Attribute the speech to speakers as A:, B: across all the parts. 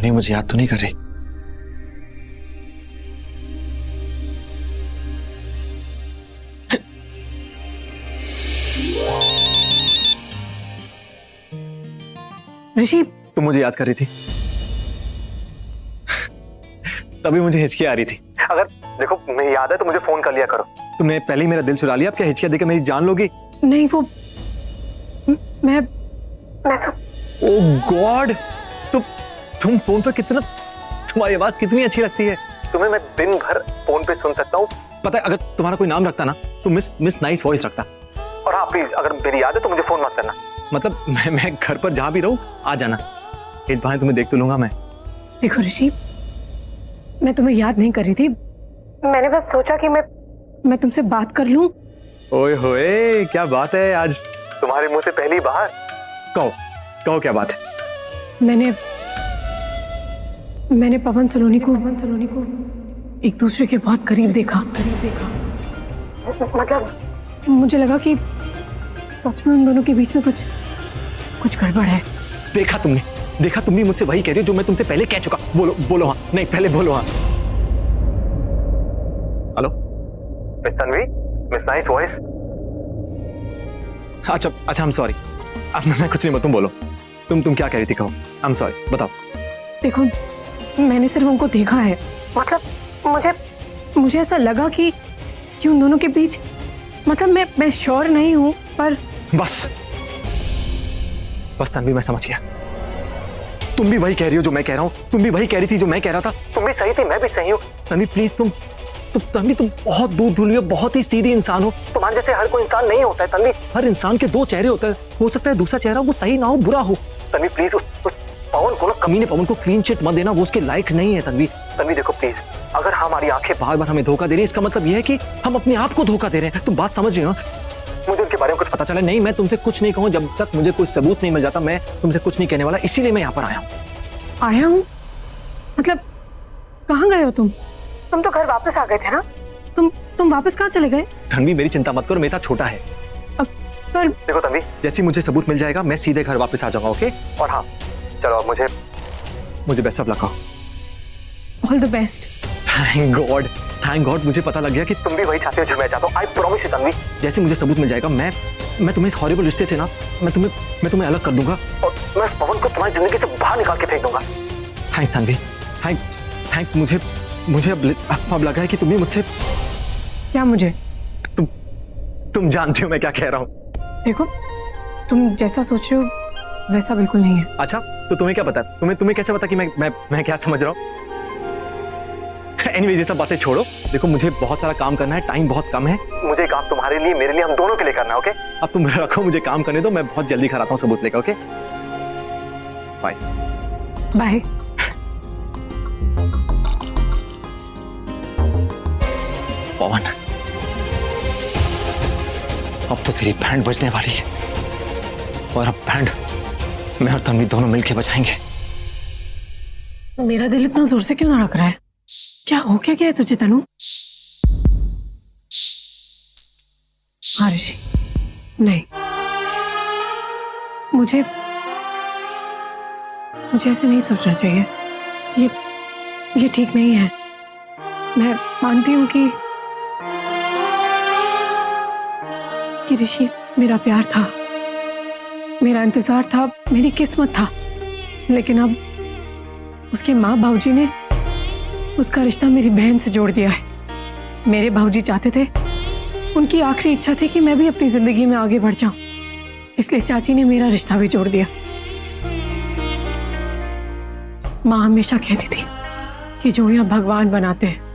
A: तन्वी मुझे याद तो नहीं कर रही?
B: ऋषि,
A: तुम मुझे याद कर रही थी, तभी मुझे हिचकी आ रही थी। अगर देखो मुझे याद है तो मुझे फोन कर लिया करो। तुमने पहले ही मेरा दिल चुरा लिया, अब क्या हिचकियां देकर मेरी जान लोगी?
B: नहीं वो मैं
A: ओह गॉड, तुम फोन पर कितना, तुम्हारी आवाज कितनी अच्छी लगती है। तुम्हें मैं दिन भर फोन पे सुन सकता हूँ। पता है, अगर तुम्हारा कोई नाम रखता ना तो मिस नाइस वॉइस रखता। और हाँ प्लीज, अगर मेरी याद है तो मुझे फोन मत करना। मतलब मैं घर पर जहां भी रहूं आ जाना, इस बहाने तुम्हें देख तो लूंगा मैं।
B: देखो ऋषि, मैं तुम्हें याद नहीं कर रही थी, मैंने बस सोचा कि मैं तुमसे बात कर लूं।
A: ओए होए, क्या बात है आज तुम्हारे मुंह से पहली बार। कहो क्या बात है।
B: मैंने पवन सलोनी को एक दूसरे के बहुत करीब देखा। मतलब मुझे लगा कि सच में उन दोनों के बीच में कुछ गड़बड़ है।
A: देखा तुम भी मुझसे वही कह रही हो जो मैं तुमसे पहले कह चुका। बोलो हाँ, नहीं पहले बोलो हाँ। Hello miss Tanvi, miss nice voice. अच्छा आई एम सॉरी, अब मैं कुछ नहीं, तुम बोलो, तुम क्या कह रही थी, कहो। आई एम सॉरी, बताओ।
B: देखो मैंने सिर्फ उनको देखा है, मतलब मुझे ऐसा लगा कि उन दोनों के बीच, मतलब मैं श्योर नहीं हूं, पर
A: बस तन्वी, मैं समझ गया। तुम भी वही कह रही हो जो मैं कह रहा हूँ, तुम भी वही कह रही थी जो मैं कह रहा था। तुम भी सही थी, मैं भी सही हूँ। तन्वी प्लीज, तन्वी तुम बहुत दूर धुली हो, बहुत ही सीधी इंसान हो। तुम्हारे जैसे हर कोई इंसान नहीं होता है तन्वी। हर इंसान के दो चेहरे होते हैं, हो सकता है दूसरा चेहरा वो सही ना हो, बुरा हो। तन्वी प्लीज, उस पवन को ना, कमीने पवन को क्लीन चिट मत देना, वो उसके लायक नहीं है। तन्वी देखो प्लीज, अगर हमारी आंखें बार बार हमें धोखा दे रही है, इसका मतलब यह है कि हम अपने आप को धोखा दे रहे हैं। तुम बात समझ रही हो? मुझे उनके बारे में कुछ पता चला नहीं, मैं तुमसे कुछ नहीं कहूँ जब तक मुझे कुछ सबूत नहीं मिल जाता। मैं तुमसे कुछ नहीं कहने वाला, इसीलिए मैं यहाँ पर आया हूँ। मतलब
B: कहाँ गए हो तुम तो घर वापस आ गए थे ना? तुम वापस कहाँ चले गए?
A: तन्वी मेरी चिंता मत करो, मेरे साथ छोटा है।
B: पर
A: देखो तन्वी, जैसे मुझे सबूत मिल जाएगा मैं सीधे घर वापस आ जाऊंगा, ओके? और हाँ चलो, अब मुझे बेस्ट ऑफ लक हो।
B: All the best.
A: Thank God, मुझे पता लग गया कि तुम भी वही चाहते हो जो मैं चाहता हूँ। आई प्रॉमिस यू तन्वी, जैसे मुझे सबूत मिल जाएगा मैं तुम्हें इस हॉरिबल रिश्ते से ना, मैं तुम्हें अलग कर दूंगा और मैं इस पवन को तुम्हारी जिंदगी से बाहर निकाल के फेंक दूंगा। Thanks Tanvi, thanks. मुझे अब लग रहा है कि तुम्हें मुझसे
B: क्या, मुझे
A: तुम जानती हो मैं क्या कह रहा हूँ।
B: देखो तुम जैसा सोच रहे हो वैसा बिल्कुल नहीं है।
A: अच्छा तो तुम्हें क्या पता, तुम्हें कैसे पता कि मैं क्या समझ रहा हूँ? एनीवेज ये सब बातें छोड़ो, देखो मुझे बहुत सारा काम करना है, टाइम बहुत कम है। मुझे काम तुम्हारे लिए, मेरे लिए, हम दोनों के लिए करना है, ओके? अब तुम रखो, मुझे काम करने दो, मैं बहुत जल्दी घर आता हूँ सबूत लेकर, ओके? Bye
B: bye.
A: पवन, अब तो तेरी बैंड बजने वाली है, और अब बैंड मैं और तन्वी दोनों मिलके बजाएंगे।
B: मेरा दिल इतना जोर से क्यों धड़क रहा है? क्या हो क्या है तुझे तनु? हाँ ऋषि, नहीं, मुझे ऐसे नहीं सोचना चाहिए। ये ठीक नहीं है। मैं मानती हूँ कि ऋषि मेरा प्यार था, मेरा इंतजार था, मेरी किस्मत था, लेकिन अब उसके माँ बाबूजी ने उसका रिश्ता मेरी बहन से जोड़ दिया है। मेरे बाबूजी चाहते थे, उनकी आखिरी इच्छा थी कि मैं भी अपनी जिंदगी में आगे बढ़ जाऊं, इसलिए चाची ने मेरा रिश्ता भी जोड़ दिया। माँ हमेशा कहती थी कि जोड़ियां भगवान बनाते हैं।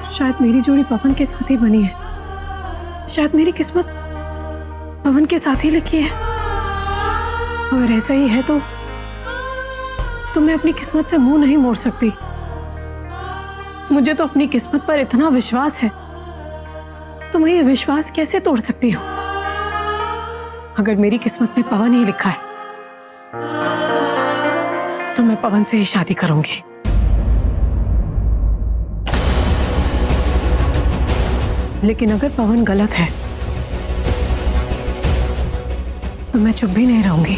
B: शायद मेरी जोड़ी पवन के साथ ही बनी है। शायद मेरी किस्मत पवन के साथ ही लिखी है। अगर ऐसा ही है तो मैं अपनी किस्मत से मुंह नहीं मोड़ सकती। मुझे तो अपनी किस्मत पर इतना विश्वास है, तो मैं ये विश्वास कैसे तोड़ सकती हूँ? अगर मेरी किस्मत में पवन ही लिखा है तो मैं पवन से ही शादी करूंगी। लेकिन अगर पवन गलत है तो मैं चुप भी नहीं रहूंगी।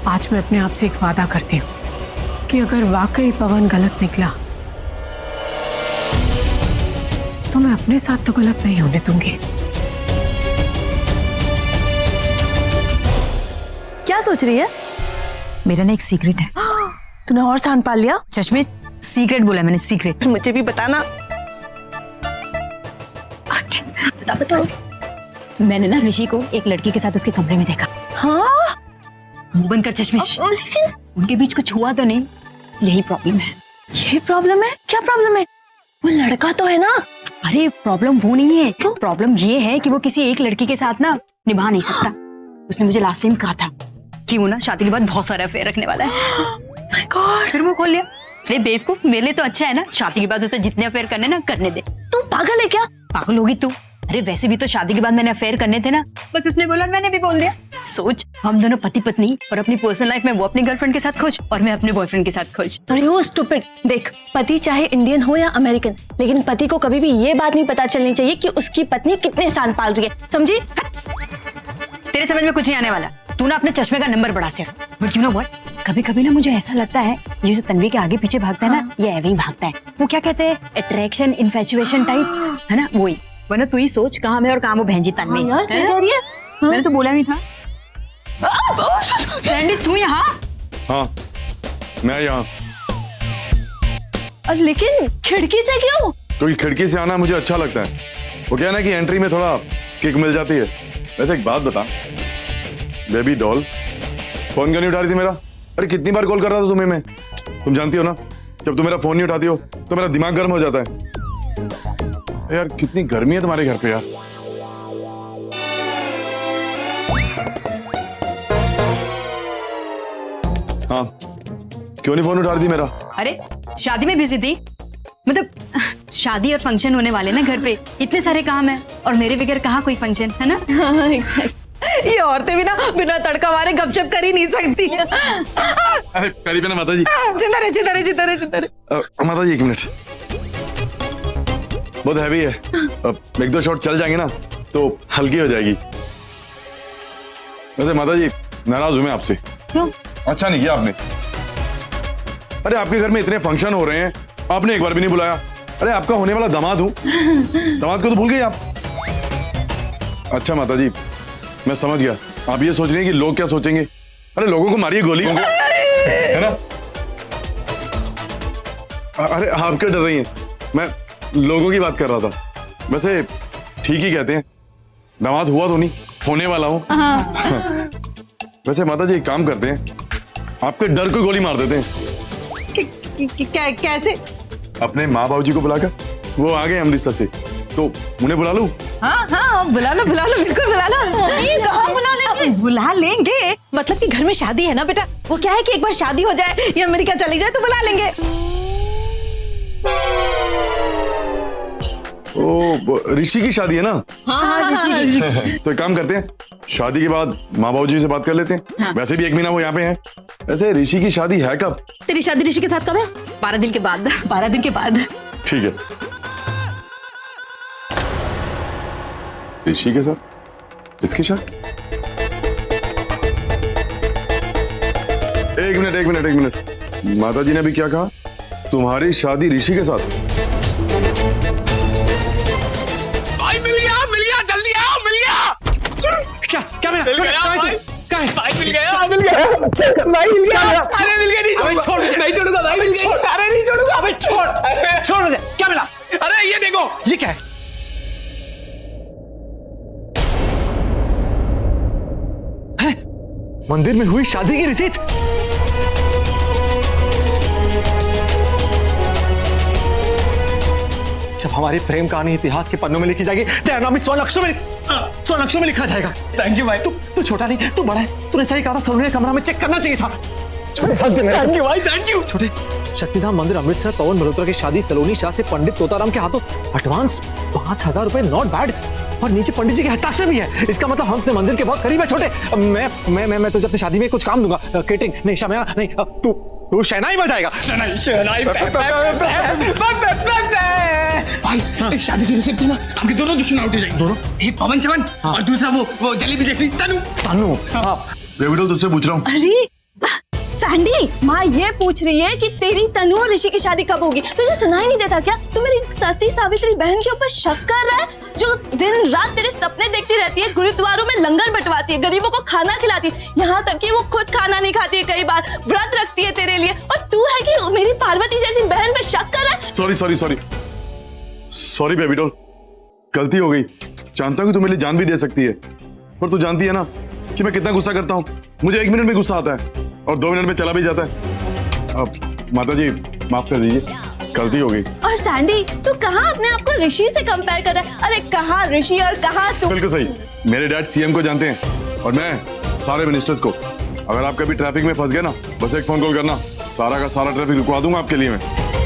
B: आज मैं अपने आप से एक वादा करती हूँ कि अगर वाकई पवन गलत निकला तो मैं अपने साथ तो गलत नहीं होने दूंगी।
C: क्या सोच रही है?
D: मेरा ना एक सीक्रेट है।
C: तूने और सांड पाल लिया?
D: चश्मे, सीक्रेट बोला मैंने, सीक्रेट।
C: मुझे भी बताना। बताओ।
D: मैंने ना ऋषि को एक लड़की के साथ उसके कमरे में देखा।
C: हाँ?
D: मुंह बंद कर चश्मिश। उनके बीच कुछ हुआ तो नहीं, यही प्रॉब्लम है।
C: ये प्रॉब्लम है? क्या प्रॉब्लम है? वो लड़का तो है ना।
D: अरे प्रॉब्लम वो नहीं है, क्यों? प्रॉब्लम ये है कि वो किसी एक लड़की के साथ ना निभा नहीं सकता। उसने मुझे लास्ट टाइम कहा था कि वो ना शादी के बाद बहुत सारा अफेयर रखने वाला है।
C: माय गॉड,
D: फिर वो खोल लिया। अरे बेवकूफ, मेरे लिए तो अच्छा है ना, शादी के बाद उसे जितने अफेयर करने ना करने दे।
C: तू पागल है क्या?
D: पागल होगी तू? अरे वैसे भी तो शादी के बाद मैंने अफेयर करने थे ना, बस उसने बोला मैंने भी बोल दिया। सोच, हम दोनों पति पत्नी, और अपनी पर्सनल लाइफ में वो अपनी गर्लफ्रेंड के साथ खुश और मैं अपने बॉयफ्रेंड के साथ खुश।
C: अरे वो स्टूपिड। देख, पति चाहे इंडियन हो या अमेरिकन, लेकिन पति को कभी भी ये बात नहीं पता चलनी चाहिए कि उसकी पत्नी कितने सांड पाल रही है, समझी?
D: तेरे समझ में कुछ नहीं आने वाला। तू ना अपने चश्मे का नंबर बढ़ा सिर्फ। बट यू नो व्हाट, कभी कभी ना मुझे ऐसा लगता है ये जो तन्वी के आगे पीछे भागता है ना, ये ऐवे ही भागता है। वो क्या कहते हैं, अट्रैक्शन इन्फैचुएशन टाइप, है ना, वही। वरना तू ही सोच, कहाँ मैं और कहाँ वो बहनजी तन्वी।
C: यार सही कह रही है।
D: मैंने तो बोला नहीं था। सैंडी तू यहाँ?
E: हाँ, मैं यहाँ।
C: लेकिन खिड़की से क्यों?
E: क्योंकि खिड़की से आना मुझे अच्छा लगता है। वो क्या है ना कि एंट्री में थोड़ा किक मिल जाती है। वैसे एक बात बता, बेबी डॉल, फोन क्यों नहीं उठा रही थी मेरा? अरे कितनी बार कॉल कर रहा था तुम्हें मैं। तुम जानती हो ना, जब तुम मेरा फोन नहीं उठाती हो तो मेरा दिमाग गर्म हो जाता है। यार कितनी गर्मी है तुम्हारे घर पे यार। हाँ, क्यों नहीं फोन उठा रही थी मेरा?
D: अरे शादी में बिजी थी। मतलब शादी और फंक्शन होने वाले ना घर पे, इतने सारे काम है, और मेरे बगैर कहाँ कोई फंक्शन, है ना?
C: हाँ, ये औरतें भी ना बिना तड़का मारे गपशप कर ही नहीं सकती।
E: अरे करीब है ना माता जी।
C: जिंदा रहे, जिंदा रहे, जिंदा रहे, जिंदा रहे।
E: माता जी एक मिनट, बहुत हैवी है। अब एक दो शॉट चल जाएंगे ना तो हल्की हो जाएगी। वैसे माता जी नाराज हूं मैं आपसे।
C: क्यों?
E: अच्छा नहीं किया आपने। अरे आपके घर में इतने फंक्शन हो रहे हैं, आपने एक बार भी नहीं बुलाया। अरे आपका होने वाला दामाद हूं, दामाद को तो भूल गए आप। अच्छा माता जी, मैं समझ गया। आप ये सोच रही हैं कि लोग क्या सोचेंगे। अरे लोगों को मारिए गोली, है ना? अरे आप क्यों डर रही हैं? मैं लोगों की बात कर रहा था। वैसे ठीक ही कहते हैं, दामाद हुआ तो नहीं, होने वाला हूं। वैसे माता जी एक काम करते हैं, आपके डर को गोली मार देते हैं।
C: कैसे?
E: अपने माँ बाबू जी को बुलाकर, वो आ गए अमृतसर से, तो उन्हें बुला लूं?
C: हाँ हाँ, बुला लो, बिल्कुल बुला लो। नहीं, कहाँ बुला लेंगे? बुला लेंगे मतलब कि घर में शादी है ना बेटा। वो क्या है कि एक बार शादी हो जाए या अमेरिका चली जाए तो बुला लेंगे।
E: ओ ऋषि की शादी है ना?
C: हाँ, ऋषि।
E: तो एक काम करते हैं, शादी के बाद माँ बाबू जी से बात कर लेते हैं।
D: हाँ।
E: वैसे भी एक महीना वो यहाँ पे हैं। वैसे ऋषि की शादी है कब?
C: तेरी शादी ऋषि के साथ कब है?
D: 12 दिन के बाद।
C: 12 दिन के बाद।
E: ठीक है। ऋषि के साथ इसकी शादी? एक मिनट। माता जी ने भी क्या कहा? तुम्हारी शादी ऋषि के साथ?
A: भाई मिल गया, जल्दी आओ, मिल गया। क्या मिला? छोड़, कहाँ है तू? कहाँ है?
F: भाई मिल गया भाई मिल गया अरे मिल गया, नहीं छोड़, नहीं छोड़ूंगा भाई, मिल गया। अरे नहीं छोड़ूंगा।
A: अबे छोड़ मुझे। क्या मिला?
F: अरे ये देखो,
A: ये क्या है? मंदिर में हुई शादी की रिसीट। जब हमारी प्रेम कहानी इतिहास के पन्नों में लिखी जाएगी, तेरा नाम स्वर्ण अक्षरों में लिखा जाएगा।
F: थैंक यू भाई।
A: तू छोटा नहीं, तू बड़ा है। तूने सही कहा था, सलोनी कमरा में चेक करना चाहिए था।
F: थैंक यू भाई, थैंक यू।
A: छोटे, शक्तिधाम मंदिर अमृतसर, पवन मल्होत्रा की शादी सलोनी शाह से पंडित तोताराम के हाथों, एडवांस 5000 रुपए, नॉट बैड। और नीचे पंडित जी के हस्ताक्षर भी है। इसका मतलब हम अपने मंदिर के बहुत करीब है। छोटे, मैं तुझे अपनी शादी में कुछ काम दूंगा। केटरिंग नहीं, शमया नहीं, तू शहनाई बजाएगा।
F: शहनाई भाई, इस शादी की रिसेप्शन में आपके दोनों दुश्मन आउट हो जाएंगे।
A: दोनों?
F: एक पवन चमन और दूसरा वो जलेबी जैसी तनु।
A: हाँ,
E: बेबी डॉल तुझसे पूछ रहा हूँ।
C: अरे सैंडी, माँ ये पूछ रही है कि तेरी तनु और ऋषि की शादी कब होगी। तुझे सुनाई नहीं देता क्या? तू मेरी सती सावित्री बहन के ऊपर शक कर रहा है, जो दिन रात तेरे सपने देखती रहती है, गुरुद्वारों में लंगर बंटवाती है, गरीबों को खाना खिलाती है, यहाँ तक कि वो खुद खाना नहीं खाती है, कई बार व्रत रखती है तेरे लिए, और तू है कि मेरी पार्वती जैसी बहन पे शक कर रहा है।
E: Sorry sorry sorry sorry baby doll, गलती हो गई। जानता हूँ कि तू मेरे लिए जान भी दे सकती है, पर तू जानती है ना कि मैं कितना गुस्सा करता हूँ। मुझे 1 मिनट में गुस्सा आता है और 2 मिनट में चला भी जाता है। अब माता जी माफ कर दीजिए, गलती हो गई।
C: और सैंडी, तू कहाँ अपने आप को ऋषि से कंपेयर कर रहा है? अरे कहाँ ऋषि और कहाँ तू?
E: बिल्कुल सही, मेरे डैड सीएम को जानते हैं और मैं सारे मिनिस्टर्स को। अगर आप कभी ट्रैफिक में फंस गए ना, बस एक फोन कॉल करना, सारा का सारा ट्रैफिक रुकवा दूंगा आपके लिए मैं।